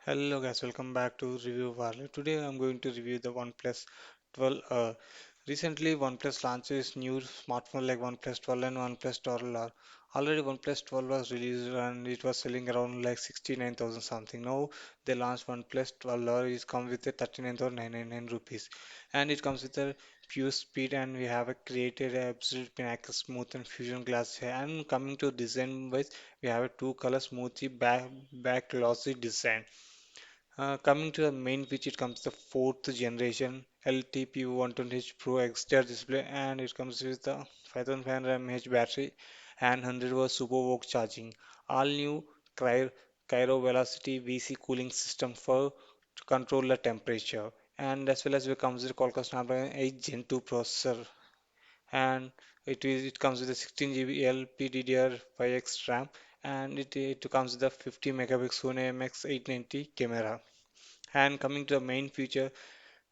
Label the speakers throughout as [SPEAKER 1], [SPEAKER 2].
[SPEAKER 1] Hello guys, welcome back to Review Virally. Today I'm going to review the OnePlus 12R. Recently, OnePlus launched its new smartphone like OnePlus 12 and OnePlus 12R. Already OnePlus 12 was released and it was selling around like 69,000 something. Now they launched OnePlus 12R. It comes with a 39,999 rupees and it comes with a pure speed and we have a created a absolute pinnacle smooth and fusion glass here. And coming to design wise, we have a two color smoothie back glossy design. Coming to the main feature, it comes the fourth generation LTPO 120H Pro XDR display, and it comes with the 5500 mAh battery and 100 watt super vogue charging. All new Cryo Velocity VC cooling system for to control the temperature, and as well as it comes with Qualcomm Snapdragon 8 Gen 2 processor, and it comes with a 16 GB LPDDR5X RAM, and it comes with a 50 megapixel Sony IMX890 camera. And coming to the main feature,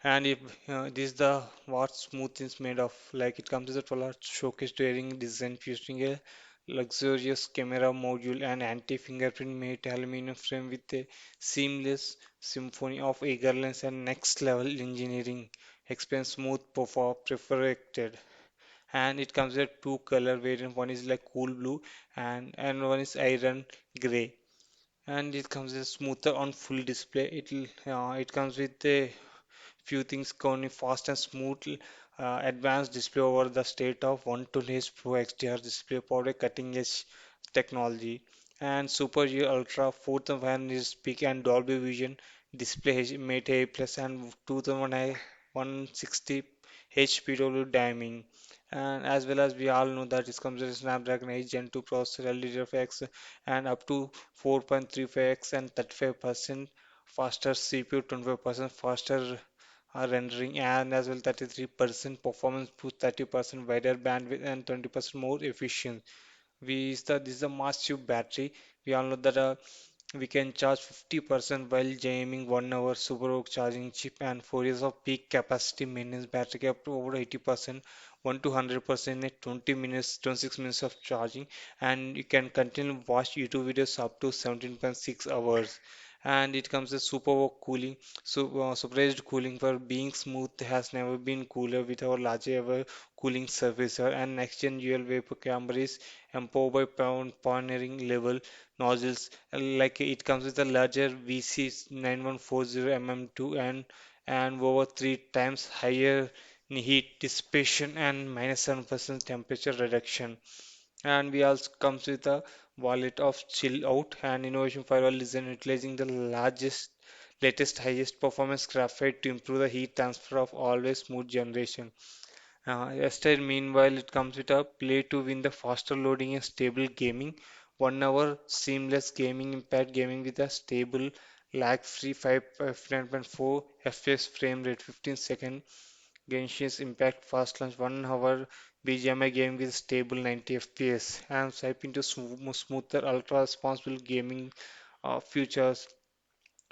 [SPEAKER 1] and if this is the what smooth is made of, like it comes with a 12 showcase daring design featuring a luxurious camera module and anti-fingerprint made aluminum frame with a seamless symphony of eager lens and next level engineering experience smooth perfected. And it comes with two color variant, one is like cool blue and one is iron gray, and it comes with smoother on full display. It comes with a few things going fast and smooth, advanced display over the state of 120Hz Pro XDR display powered by cutting edge technology, and Super G Ultra 4000 is peak and Dolby Vision display Mate A plus and 2160 HPW dimming. And as well as we all know that it comes with a Snapdragon 8 Gen 2 processor, LDDR5X, and up to 4.35x and 35% faster CPU, 25% faster rendering, and as well 33% performance boost, 30% wider bandwidth, and 20% more efficient. This is a massive battery. We all know that we can charge 50% while jamming 1 hour super charging chip and 4 years of peak capacity maintenance battery up to over 80%, 1 to 100% in 20 minutes, 26 minutes of charging, and you can continue watch YouTube videos up to 17.6 hours. And it comes with super cooling, supervised cooling for being smooth has never been cooler with our large ever cooling surface. And next gen dual vapor camera is empowered by pioneering level nozzles, like it comes with a larger VC 9140 mm2 and over three times higher heat dissipation and minus 7% temperature reduction. And we also comes with a wallet of chill out and innovation firewall design utilizing the latest highest performance graphite to improve the heat transfer of always smooth generation. Yesterday, meanwhile, it comes with a play to win the faster loading and stable gaming. 1 hour seamless gaming, impact gaming with a stable, lag-free 5.4 FPS frame rate, 15-second Genshin's Impact fast launch, 1 hour BGMI game with stable 90 FPS, and swipe into smoother, ultra responsible gaming features.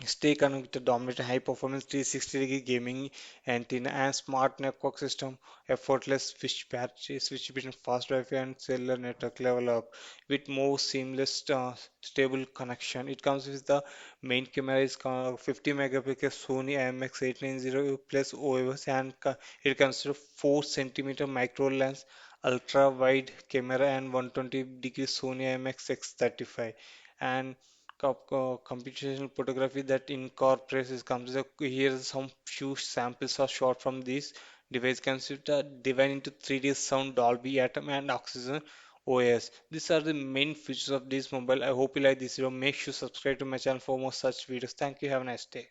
[SPEAKER 1] Stay connected, dominant high performance 360-degree gaming antenna and smart network system, effortless switch battery, switch between fast Wi-Fi and cellular network level up with more seamless, stable connection. It comes with the main camera is 50 megapixel Sony IMX890 plus OIS, and it comes with 4 centimeter micro lens, ultra wide camera, and 120 degree Sony IMX635, and computational photography that incorporates this comes up. Here are some few samples are shot from this device. Consider divine into 3D sound, Dolby Atom, and Oxygen OS. These are the main features of this mobile. I hope you like this video. Make sure subscribe to my channel for more such videos. Thank you. Have a nice day.